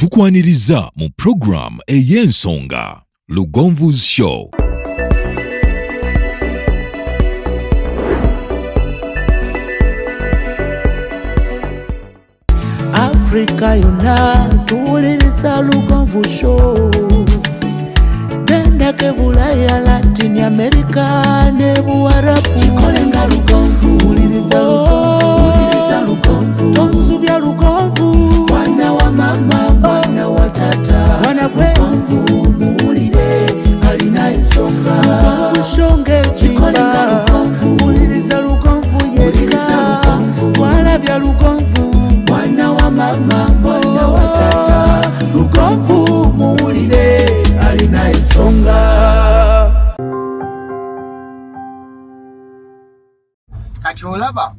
tukwaniriza mu program ey'ensonga Lugonvu's Show. Africa yonna tuwuliriza Lugonvu Show. Genda ke Bulaya, Latin America ne Buarabu. Chikolenga Lugonvu, wuliriza Lugonvu. Tonsubya Lugonvu. Mwana wa mama, mwana wa tata. Mwana kwe Lugonvu, muwulire alina ensonga. Lugonvu Show ng'ezimba. Wuliriza Lugonvu yekka. Walabya Lugonvu. Mwana wa mama, mwana wa tata. Lugonvu muwulire alina ensonga. Kati olaba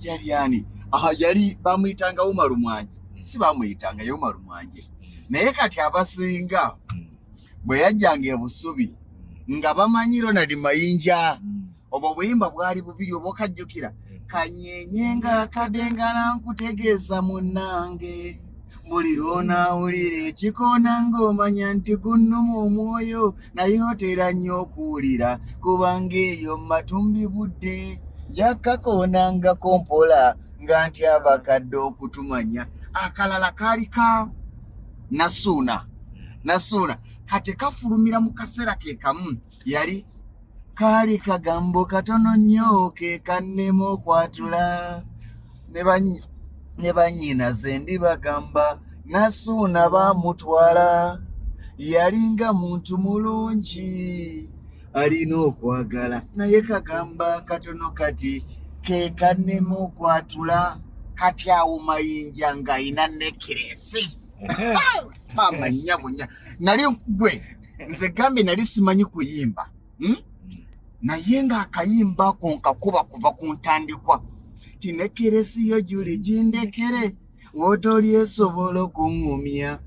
yali ani? Yali bamuyitanga Umaru Mwanje. Si bamuyitanga ye Umaru Mwanje. Naye kati abasinga bwe yajjanga ebusubi nga bamanyi Ronald Mayinja. Obwo buyimba bwali bubiri obwokajjukira. Kanyenyenga kadengana nkutegeeza munnange. Mulirona ulire ekikoona ng'omanya nti gunnuma omwoyo naye otera nnyo okuwulira kubanga eyo matumbi budde jakakoonangako mpola nga nti abakadde okutumanya. Akalala kaali ka Nasuuna kati kafulumira mu kaseera ke kamu yali kaali kagambo katono nnyo ke kannema okwatula ne bannyinaze ndi bagamba Nasuuna baamutwala yalinga muntu mulungi alina okwagala naye kagamba katono kati ke kannema okwatula. Kati awo Mayinja ng'ayina nekiresi amanyabunya nali gwe nze gambe nali simanyi kuyimba naye ng'akayimba ako nkakuba kuva ku ntandikwa ti nekiresi yo juli jindekere wotoli esobola okuŋŋumya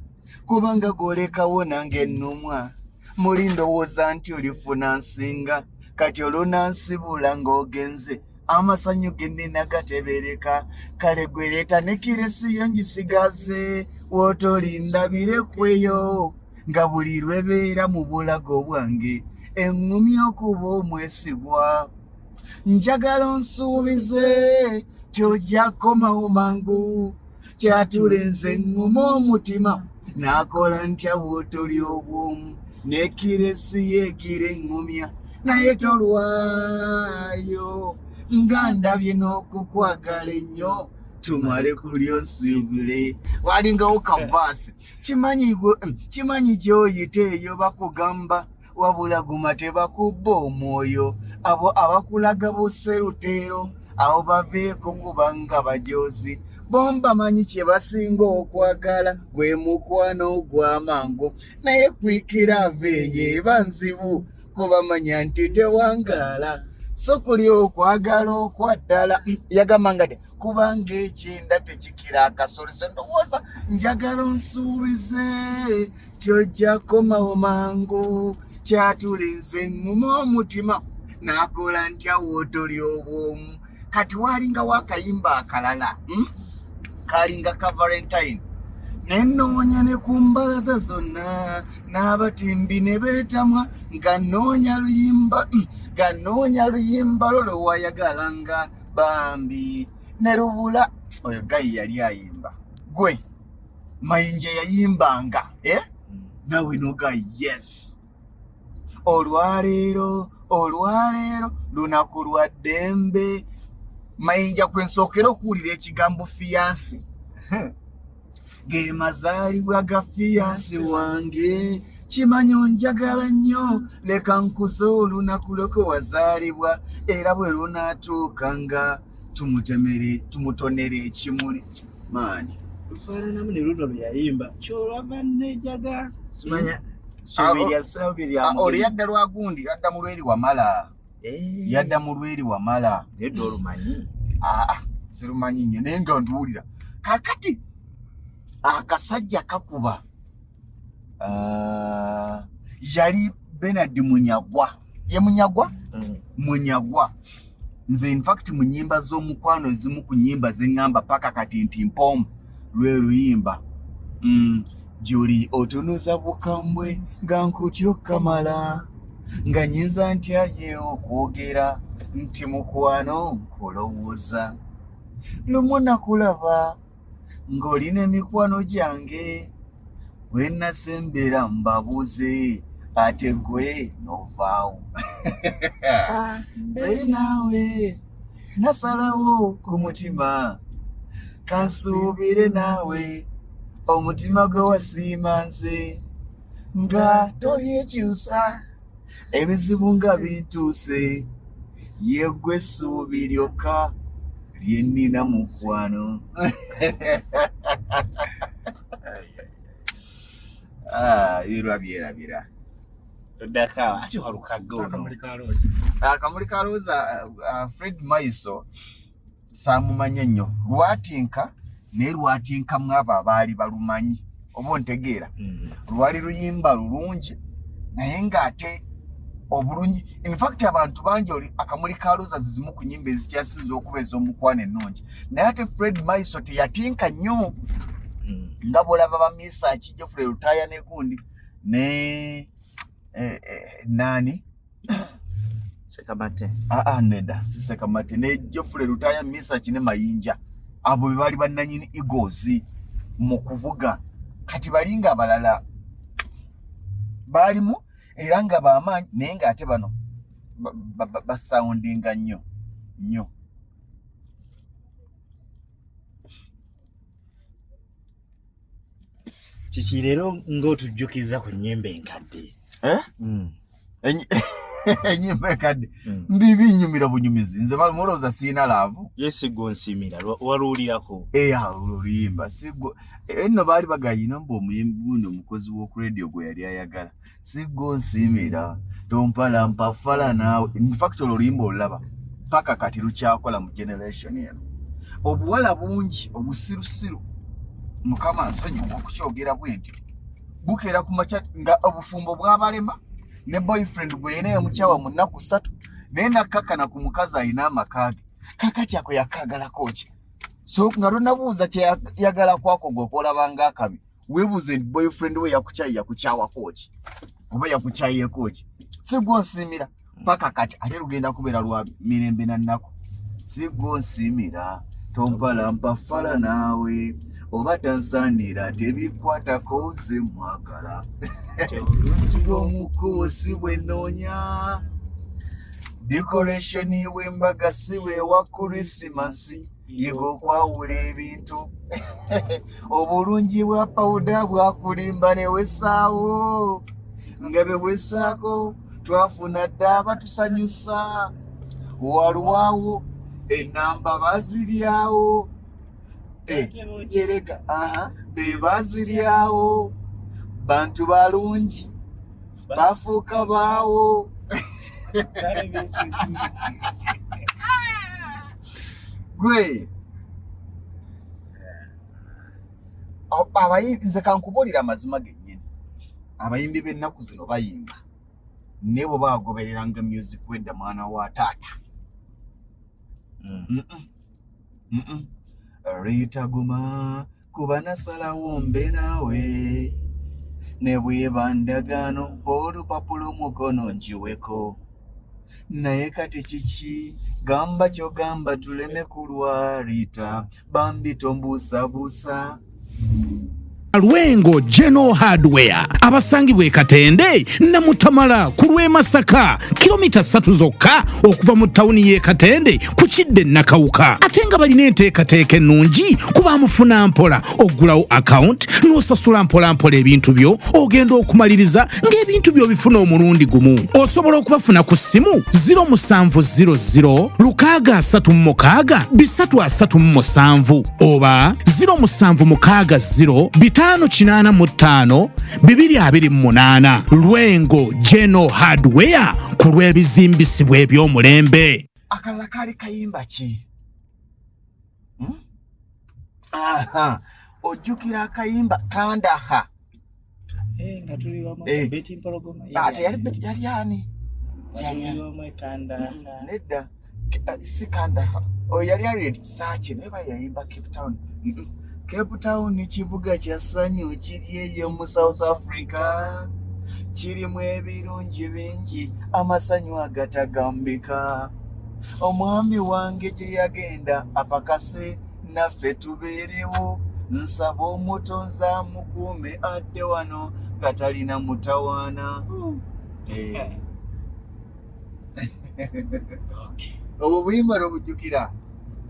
kubanga golekawo nange nnumwa muli ndowooza nti olifuna nsinga kati olunansibula ng'ogenze amasanyu gennina gatebereka kale gwereeta nekiresi yo njisigaze wotoli ndabire kweyo nga buli lwebeera mu bulago bwange eŋŋumya okuba omwesigwa. Njagala onsuubize tyojja komawo mangu kyatulenze ŋŋuma omutima n'akola ntya wotoli obwomu nekiresi yeegira eŋŋumya naye tolwayo nga ndabye n'okukwagala ennyo tumale kulyo nsiibule. Walingawo kavaasi kimanyi gy'oyita eyo bakugamba wabula guma tebakubba omwoyo abo abakulaga buseruteero abo baveeko kubanga bajoozi bomba manyi kye basinga okwagala gwe mukwano gw'amangu naye kwikira aveeyo eba nzibu kubamanya nti tewangaala so kuli okwagala okwaddala. Yagamba nga kubanga ekyenda tekikira akasoliso ndowooza njagala onsuubize tyojja komawo mangu kyatulenze eŋŋuma omutima n'akola ntya wootoli obwomu. Kati waalingawo akayimba akalala kaalinga ka Valentine nenoonya ne ku mbalaza zonna n'abatimbi ne beetamwa nga nnoonya luyimba lolo wayagalanga bambi ne lubula. Oyo gayi yali ayimba gwe Mayinja yayimbanga nawe noga yes. Olwaleero lunaku lwa ddembe. Mayinja kwe nsookera okuwulira ekigambo fiyansi ge mazaalibwa ga fiyansi wange kimanyi onjagala nnyo leka nkuze olunaku lweko wazaalibwa era bwe lunaatuuka nga tumutonere ekimuli maani lufaananamu ne luno lwe yayimba kyolava nejaga simanya oli yadda lwagundi yadda mu lweri wamala nedda olumanyi sirumanyi nnyo naye nga nduwulira kakati akasajja kakuba yali Bernard Munyagwa Munyagwa nze in fact mu nnyimba z'omukwano ezimu ku nnyimba zeŋŋamba paka kati nti mpombo lwe luyimba Juli otunuza bukambwe nga nkutyo kamala nga nyinza ntyaye okwogera nti mukwano nkulowooza lumu nakulaba ng'olina emikwano gyange bwe nasembera mbabuuze ate gwe novaawo mbe naawe nasalawo ku mutima kansuubire naawe omutima gwe wasiima nze nga tolyekyusa ebizibu nga bintuuse yeggwe essuubi lyokka lye nnina mu mukwano. Birwa byerabira Daka ati walukaga akamuli ka Roza Fred Maiso saamumanya nnyo lwatinka naye lwatinkamu abo abaali balumanyi oba ontegeera lwali luyimba lulungi naye ng'ate obulungi in fact abantu bangi oli akamuli ka Roza zizimu ku nnyimba ezikyasinze okuba ez'omukwano ennungi naye ate Fred Maiso teyatinka nnyo nga bw'olaba bamisaaki Geoffrey Lutaaya ne gundi ne nani Sekamate nedda si Sekamate ne Geoffrey Lutaaya misaaki ne Mayinja abo be baali bannanyini Eagles mu kuvuga kati balinga abalala baalimu era nga bamaanyi naye ng'ate bano basoundinga nnyo kiki leero ng'otujjukiza ku nnyimba enkadde ennyimba enkadde mbibi nnyumira bunyumizi nze mulowooza siina laavu yesiggo nsimira waluwulirako oluyimba siggo enno baali bagayina mbu omuyimbi omukozi w'oku radio gwe yali ayagala siggo nsimira tompalampa fala naawe in fact oluyimba olulaba paka kati lukyakola mu generation eno obuwala bungi obusirusiru mukama nsonyiwa okukyogera bwentyo bukeera ku makya nga obufumbo bw'abalema ne boyfriend gwe yena yamukyawa mu nnaku 3 naye nakkakana ku mukazi ayina amakaage kakati ako yakaagalako ki so nga tonabuuza kyeyagala kwako gwe okolabanga akabi weebuuze nti boyfriend we yakukyawako ki oba yakukyayeko ki sigwo nsiimira paka kati ate lugenda kubeera lwa mirembe na nnaku sigwo nsiimira tompalampa fala naawe oba tansaanira tebikwatako ze mwagala omukuusi bwe noonya decoration w'embaga si weewa Krismasi yego okwawula ebintu obulungi bwa pawuda bwakulimba ne wesaawo nga bewesaako twafuna dda abatusanyusa walwawo enamba baziryawo yereka be baziryawo bantu balungi bafuuka baawo gwe abayimbi nze kankubuulira amazima gennyini abayimbi b'ennaku zino bayimba naye bwe bagobereranga music wedda mwana wa taata Ritaguma kuba nasalawo mbe naawe ne bweba ndagaano olupapula omukono njiweko naye kati kiki gamba kyogamba tuleme kulwarita bambi tombuusabuusa Lwengo General Hardware abasangibwa e Katende Namutamala ku lw'e Masaka kilomita 3 zokka okuva mu tawuni y'e Katende ku Kidde Nakawuka ate nga balina enteekateeka ennungi kuba mufuna mpola oggulawo account n'osasula mpola ebintu byo ogenda okumaliriza ng'ebintu byo bifuna omulundi gumu osobola okubafuna ku ssimu 0700 636 oba 0760 585 228 Lwengo General Hardware ku lw'ebizimbisibwa eby'omulembe. Akalala kali kayimba ki? Ojjukira akayimba Kandaha. Nga tuli wamu beti mpologoma. Ate yali beti yali ani? Yali wamu Kandaha. Nedda si Kandaha. Yali yali Sachi neba yayimba Cape Town. Cape Town kibuga kya ssanyu kiri eyo mu South Africa kirimu ebirungi bingi amasanyu agatagambika omwami wange gye yagenda apakase naffe tubeerewo nsaba omutonzi amukuume adde wano katalina mutawaana. Obwo buyimba lwobujjukira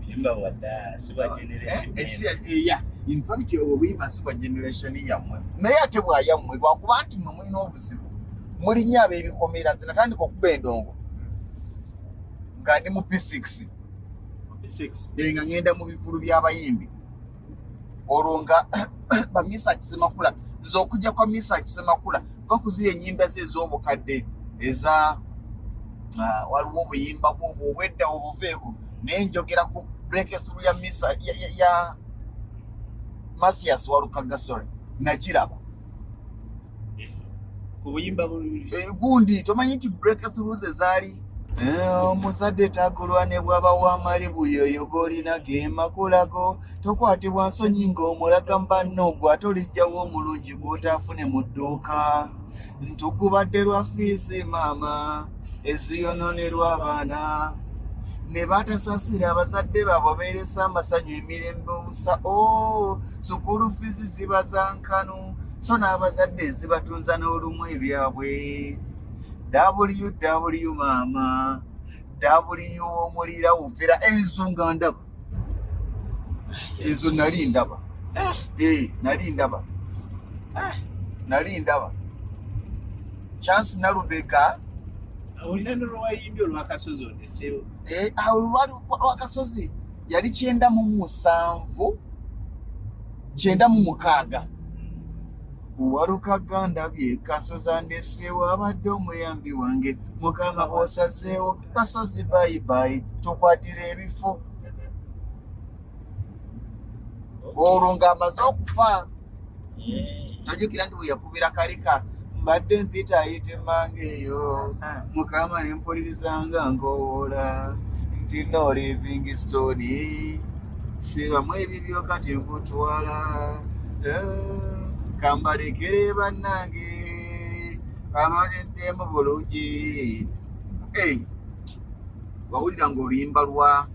Buyimba bwadda si bwa generation. In fact obwo buyimba si bwa generation yammwe naye ate bwayammwe lwakuba nti mwe mulina obuzibu mulinnya ab'ebikomera zinatandika okuba endongo nga ndi mu P6 nga ngenda mu bivulu by'abayimbi olwo nga bamisa Kisemakula nze okujja kwa misa Kisemakula va kuzira ennyimba ze ez'obukadde eza waliwo obuyimba bwobwo obwedda obuveeko naye njogera ku breakthrough ya misa ya Mathias Walukagasore nakiraba ku buyimba gundi tomanyi nti breakthroughs ezaali omuzadde tagulwa ne bwaba wamali buyoyo g'olina gemakulago tokwatibwa nsonyi ng'omulaga mbanno ogwo ate olijjawo omulungi gw'otaafune mu dduuka ntugubadde lwa fiisi maama eziyononerwa abaana ne batasasira abazadde baabwe beeresa amasanyu emirembe obusa sukulu fiizi ziba za nkanu so n'abazadde zibatunza n'olumu ebyabwe WW maama W omulira wuvira ezo nga ndaba ezo nali ndaba nali ndaba Chance Nalubega olina n'olwayimbi olw'akasozi oneseewo olwakasozi yali 9 mu 6 Walukaga ndabye kasozi andeseewo abadde omuyambi wange mukama bw'osazeewo kasozi bayibayi tukwatira ebifo olwo ng'amaze okufa najjukira nti bwe yakubira kalika mbadde mpita ayite mmange eyo mukama ne mpulirizanga ngowoola nti no living story sibamu ebibyo kati nkutwala kambalekere bannange abageddemu bulungi wawulira ng'oluyimba lwa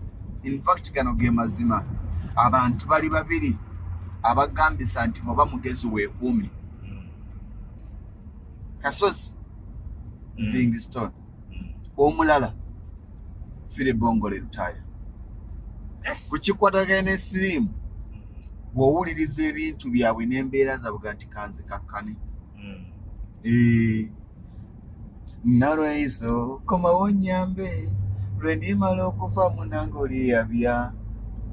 in fact gano ge mazima abantu bali babiri abagambisa nti bw'oba mugezi weekuumi Kasozi Livingstone omulala Filibongole Lutaya kukikwatagana n'essirimu bw'owuliriza ebintu byabwe n'embeera zaabwe nti kanzikakkane nalweiso komawo nnyambe lwe ndimala okufa munange oliyabya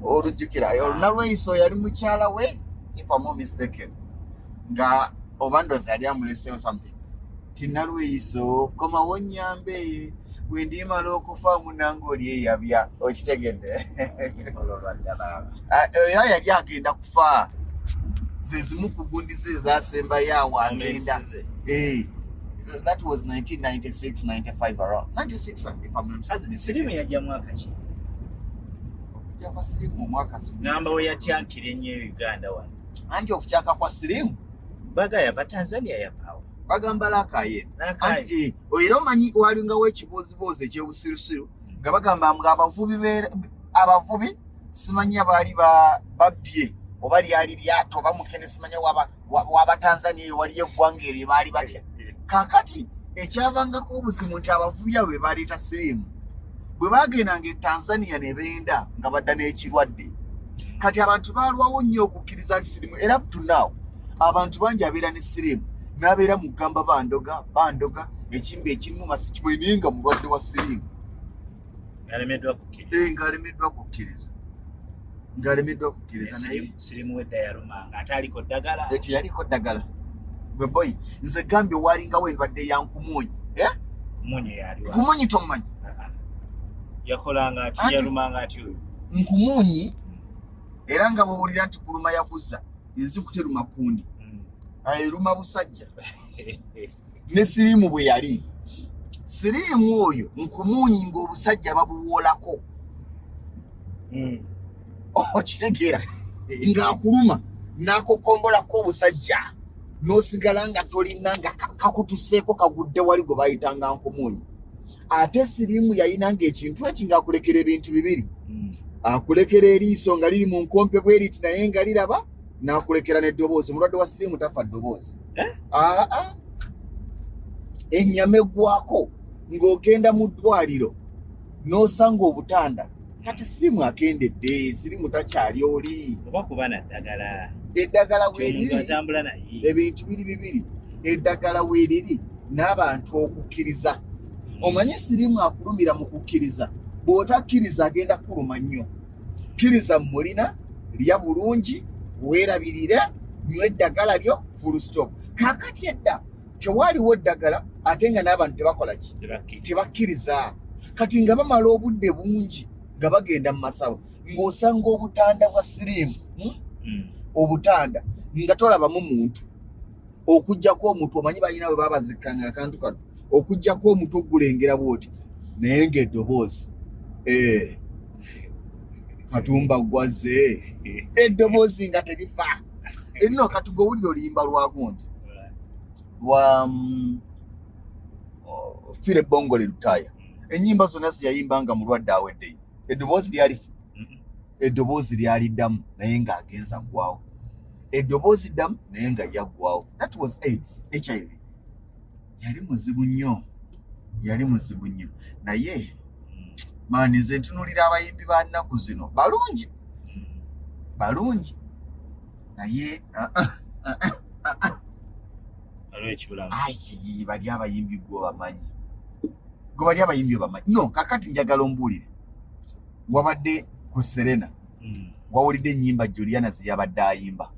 olujjukira nalweiso yali mukyala we if I'm not mistaken nga oba ndoozi yali amuleseewo something ti nalweiso komawo nnyambe bwe ndimala okufa munange olyeyabya okitegedde era yali agenda kufa ze zimu ku gundi ze ezaasembayo awo agenda that was 1996-95 around 96 if I'm not mistaken. Sirimu yajja mwaka ki? Okujja kwa Sirimu mu mwaka ngamba we yatyankira ennyo Uganda wano anti okukyaka kwa Sirimu bagaya Batanzania yapaawo bagamba lakaye anti era omanyi walingawo ekibuuzibuuzi ekyebusirusiru nga bagamba nga abavubi simanya baali babbye oba lyali lyato bamukene simanya w'Abatanzania eyo waliyo eggwanga eryo baali batya kaakati ekyavangako obuzimu nti abavubi abo be baleeta Sirimu bwe bagendanga e Tanzania ne beenda nga badda n'ekirwadde kati abantu baalwawo nnyo okukkiriza nti Sirimu era up to now abantu bangi abeera ne Sirimu n'abeera mu ggamba bandoga ekimbe ekinnuma sikimanyi naye nga mulwadde wa Sirimu ng'alemeddwa kukkiriza naye Sirimu wedda yalumanga ate aliko ddagala teyaliko ddagala gwe boy nze gambye walingawo endwadde ya nkumunyi nkumunyi tomumanyi yakolanga ati yalumanga ati oyo nkumunyi era nga bwowulira nti kuluma yaguza ensi kuteruma kundi eruma busajja ne Sirimu bwe yali Sirimu oyo nkumunyi ng'obusajja babuwoolako okitegeera ng'akuluma n'akukombolako obusajja n'osigala nga tolina nga kakutuseeko kagudde wali gwe bayitanga nkumunyi. Ate siriimu yayinanga ekintu eki ng'akulekera ebintu bibiri. Akulekera eriiso nga liri mu nkompe bweriti naye nga liraba, n'akulekera n'eddoboozi. Omulwadde wa siriimu tafa ddoboozi. Ennyama eggwako ng'ogenda mu ddwaliro n'osanga obutanda. Kati siriimu akendedde, siriimu takyali oli. Oba kuba na ddagala. Eddagala weeriri atambula naye. Ebintu biri bibiri. Eddagala weeriri n'abantu okukkiriza. Omanyi siriimu akulumira mu kukkiriza. Bw'otakkiriza agenda kuluma nnyo. Kkiriza mulina, lya bulungi, weerabirire, nywa eddagala lyo, full stop. Kaakati edda tewaaliwo eddagala ate nga n'abantu tebakola ki? Tebakkiriza. Kati nga bamala obudde bungi nga bagenda mu masawo ng'osanga obutanda bwa siriimu. Obutanda nga tolabamu muntu okuggyako omuntu. Omanyi balina bwe babazikanga akantu kano okuggyako omuntu ogulengera bwoti naye ng'eddoboozi Katumba gwaze eddoboozi nga terifa. Erino kati gowulira oluyimba lwa gundi lwa Fire Bongole Lutaya. Ennyimba zonna ziyayimbanga mulwadde aweddeyo. Eddoboozi lyalifa. Eddoboozi lyaliddamu naye ng'agenza ggwawo. Eddoboozi ddamu naye nga yaggwawo. That was AIDS, HIV. Yali muzibu nnyo. Naye maani nze ntunuulira abayimbi ba nnaku zino balungi naye bali abayimbi gwe bali abayimbi obamanyi. No, kakati njagala ombuulire. Wabadde ku Serena wawulidde ennyimba Juliana ze yabadde ayimba.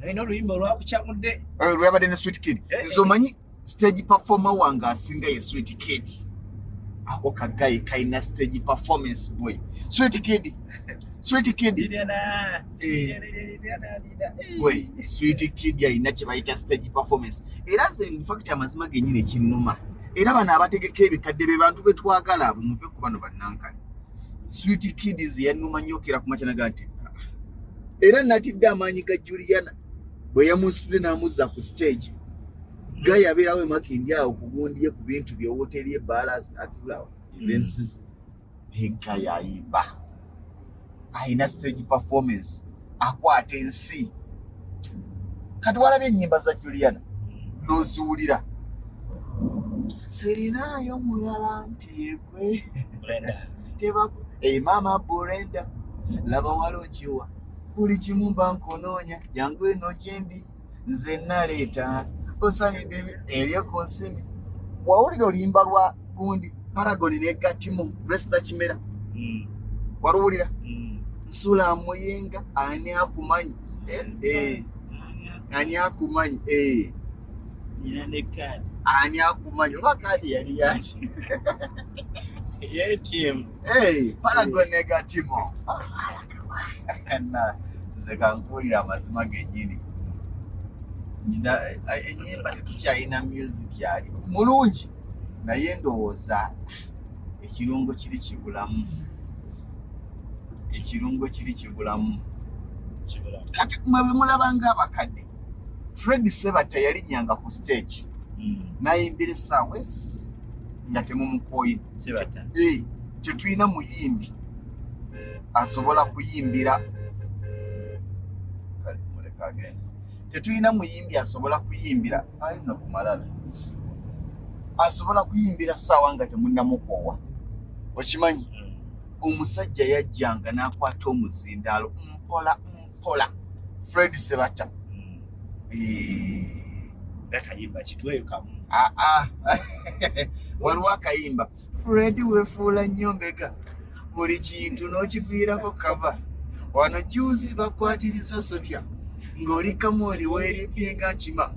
Nalina oluyimba olwakukyamudde. Lwabadde ne Sweet Kid. Zomanyi stage performer wange asinga ye Sweet Kid. Ako kagayi kalina stage performance boy. Sweet Kid. Sweet Kid yalina kye bayita stage performance. Era nze in fact amazima gennyini kinnuma. Era bano abategeka ebikadde be bantu be twagala abo muve ku bano bannankani. Sweet Kid yannuma nnyo okera ku makya nagati. Era natidde amaanyi ga Juliana bwe yamusitudde n'amuzza ku stage. Gayi abeerawo emakindi awo kugundiye ku bintu bye woteri ebalas atulawo events Gayi ayimba. Ayina stage performance akwata ensi. Kati walabye ennyimba za Juliana n'oziwulira. Serinayo mulala ntegwe tebaku mama Brenda laba walonjiwa buli kimu mba nkonoonya jangu eno gyendi nze naleeta osanyidde eryo ku nsimbi. Wawulira oluyimba lwa gundi Paragon ne Gatimu Resta Kimera waluwulira? Nsula muyenga ani akumanyi ani akumanyi ani akumanyi oba kadi yali yaki Paragon ne Gatimu nze kankuwulira amazima gennyini. Ennyimba tetukyalina music yali mulungi naye ndowooza ekirungo kiri kibulamu. Kati mwe bwe mulabanga abakadde Fred Sebatta yalinnyanga ku stage nayimbira essaawa ezi nga temumukoye. Tetulina muyimbi asobola kuyimbira tetulina muyimbi asobola kuyimbira alina kumalala asobola kuyimbira ssaawa nga temunnamukoowa. Okimanyi omusajja yajjanga n'akwata omuzindaalo mpola Fred Sebatta. Akayimba kitweyo kamu. Waliwo akayimba Fred weefuula nnyo mbega buli kintu n'okigwirako kava wano juzi bakwatiriza sotya ng'oli kamooli weeripye nga nkima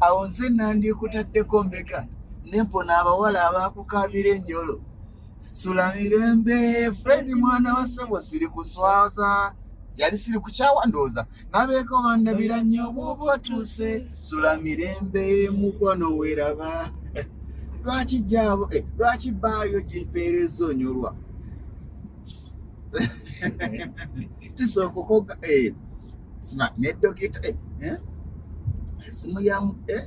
awo nze nandyekutaddeko mbega nempona abawala abakukaabira enjolo sula mirembe Fred mwana wa ssebo siri kuswaza yali siri kukyawa ndowooza nabeeko bandabira nnyo bw'oba otuuse sula mirembe mukwano weeraba lwaki jabo lwaki baayo gimpeereza onyolwa tusooka okoga sima ne dokita simu ya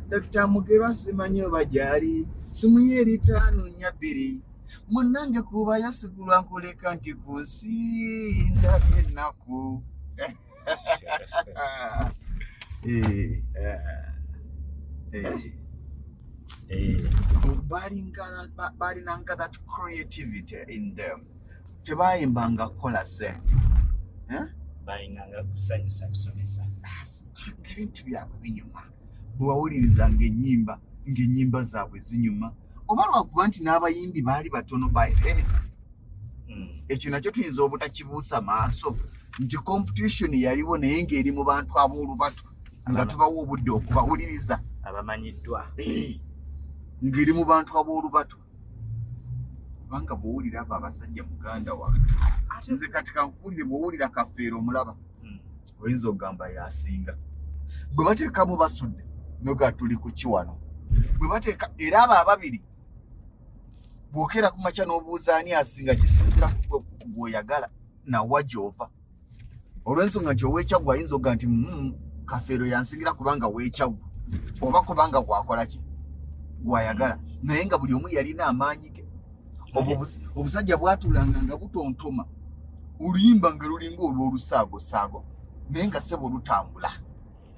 Dr. Mugerwa simanyi oba gyali simu ye eri 542 munnange kuba yasigulwa nkuleka nti ku nsi ndabye ennaku balinanga that creativity in them tebayimbanga kukola sente bayinganga kusanyusa kusomesa ng'ebintu byabwe binyuma bwewawulirizanga ng'ennyimba zaabwe zinyuma oba lwakuba nti n'abayimbi baali batono by then ekyo nakyo tuyinza obutakibuusa maaso nti competition yaliwo naye ng'eri mu bantu ab'olubatu nga tubawa obudde okubawuliriza abamanyiddwa ng'eri mu bantu ab'olubatu kubanga bw'owulira abo abasajja muganda wange nze kati kankuwulire bw'owulira Kafeero omulaba oyinza okugamba yasinga bwe bateekamu basudde noga tuli ku kiwano bwe bateeka era abo ababiri bw'okera ku makya n'obuuza ani asinga kisinzira gw'oyagala nawa gy'ova olw'ensonga nti ow'ekyagwa ayinza okuga nti Kafeero yansingira kubanga w'ekyagwa oba kubanga gwakola ki gwayagala naye nga buli omu yalina amaanyi ge obusajja bwatuulanga nga butontoma oluyimba nga lulinga olw'olusaagosaago naye nga ssebo lutambula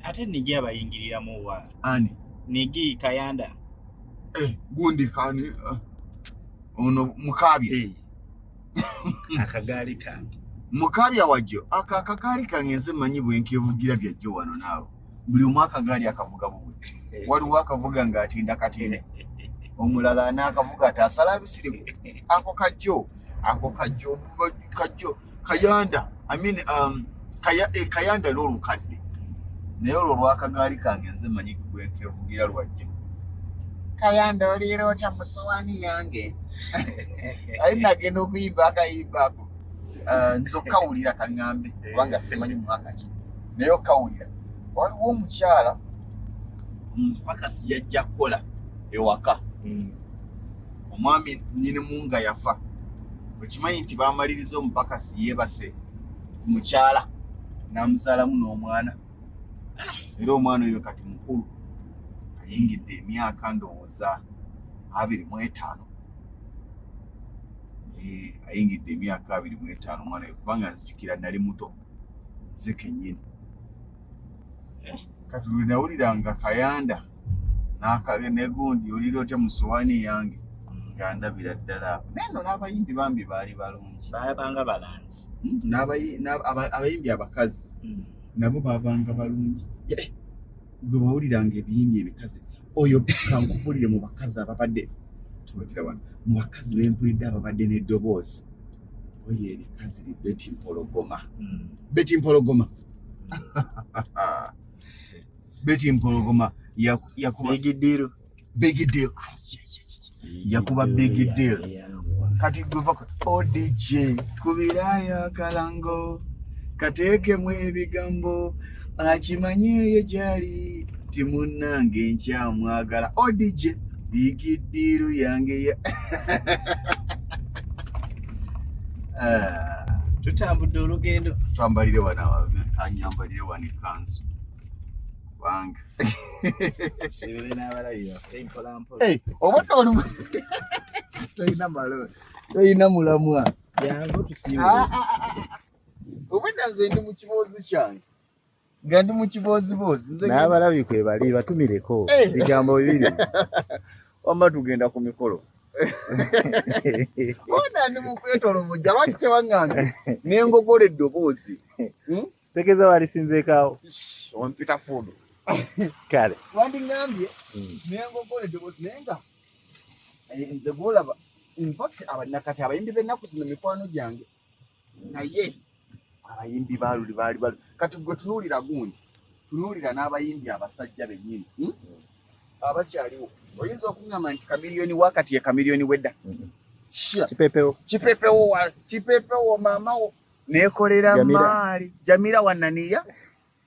ate nigi abayingiriramu wa ani nigi Kayanda gundi kani ono Mukaabya akagaali kange Mukaabya wajjo akagaali kange nze manyi bwenkevugira byajjo wano naawe buli omu akagaali akavuga bubwe waliwo akavuga ng'atinda katinde omulala n'akavuga ati asala bisirimu ako kajjo Kayanda Kayanda lw'olukadde naye olwo lw'akagaali kange nze manyi bwenkevugira lwajjo Kayanda oliira otya mu sowaani yange ali nagenda okuyimba akayimba ako nze okkawulira kaŋŋambe kubanga simanyi mwaka ki naye okkawulira waliwo omukyala omupakasi yajja kukola ewaka omwami nnyinimu nga yafa okimanyi nti baamaliriza omupakasi yeebase ku mukyala n'amuzaalamu n'omwana era omwana oyo kati mukulu ayingidde emyaka ndowooza 25 ayingidde emyaka 25 omwana oyo kubanga nzijukira nali muto nze kennyini kati lwe nawuliranga Kayanda negundi oliira otya mu sowaani yange nga ndabira ddala neno n'abayimbi bambi baali balungi baabanga balanzi abayimbi abakazi nabo baabanga balungi gwe wawuliranga ebiyimbi ebikazi oyo kankubulire mu bakazi ababadde tuwetera wano mu bakazi bempulidde ababadde n'eddoboozi oyo erikazi li Betty Mpologoma Betty Mpologoma yakuba Big Deal yakuba Big Deal kati guva ODJ kubirayo akalango kateekemu ebigambo akimanyeeyo gyali timunnange nkyamwagala ODJ Big Deal yange tutambudde olugendo twambalire wano anyambalire wano ekanzu kubanga sibire n'abalabi baffe mpolampola oba tolina mulamwa jangu tusiibule obwedda nze ndi mu kiboozi kyange nga ndi mu kiboozibozi n'abalabi kwe bali batumireko bigambo bibiri wamba tugenda ku mikolo ona ndi mu kwetolomujja lwaki tewaŋŋambe nengogola eddoboozi tegeeza walisinzeekaawo ompita fuudo kale wandiŋŋambye nengogola eddoboozi naye nga nze gwolaba infact nakati abayimbi b'ennaku zino mikwano gyange naye abayimbi baaluli baali kati gwe tunuulira gundi tunuulira n'abayimbi abasajja bennyini abakyaliwo oyinza okuŋŋamba nti Kamiliyoni wakati ye Kamiliyoni wedda kipepewo maamawo neekolera maali Jamira Wananiya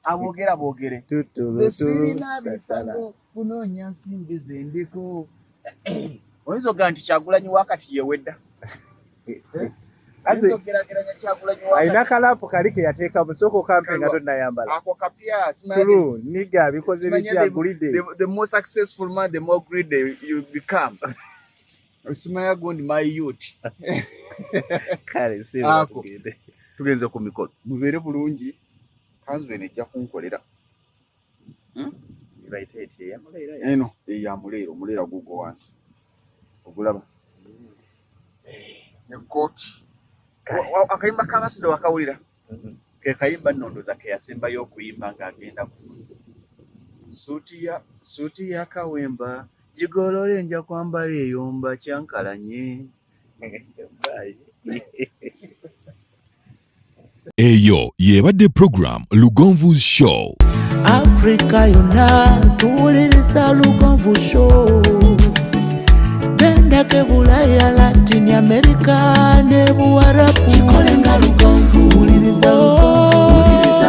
aboogere ze sirina bisago kunoonya nsimbi zendiko oyinza okugaa nti Kyagulanyi wakati ye wedda Aina kalapu kalike yateeka musoko kampe nga tonnayambala. Ako kapya True, niga bikoze bitya greedy. The more successful man, the more greedy you become. Osimanya gundi my youth. Kale si ako. Tugenze ku mikolo. Mubere bulungi. Kanzu enejja kunkolera. Baiteeti ya mulera. Eno ya mulera, mulera gugo wansi. Ogulaba. Ne coach. Akayimba kabasido wakawulira. Ke kayimba nondoza ke yasemba y'okuyimba ng'agenda kufuna. Suti ya kawemba jigolole nja kwambala eyomba kyankalanye. Eyo yebadde program Lugonvu's Show. Africa yonna tuwuliriza Lugonvu Show. Genda ke Bulaya, Latin America ne Buwarabu. Kikole nga Lugonvu. Wuliriza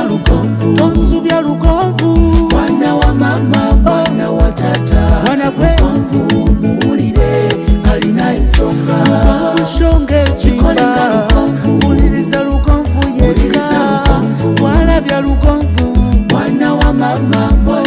Lugonvu. Tonsubya Lugonvu. Mwana wa mama, mwana wa tata. Mwana gwe Lugonvu muwulire alina ensonga. Lugonvu Show ng'ezimba. Wuliriza Lugonvu yekka. Walabya Lugonvu. Mwana wa mama.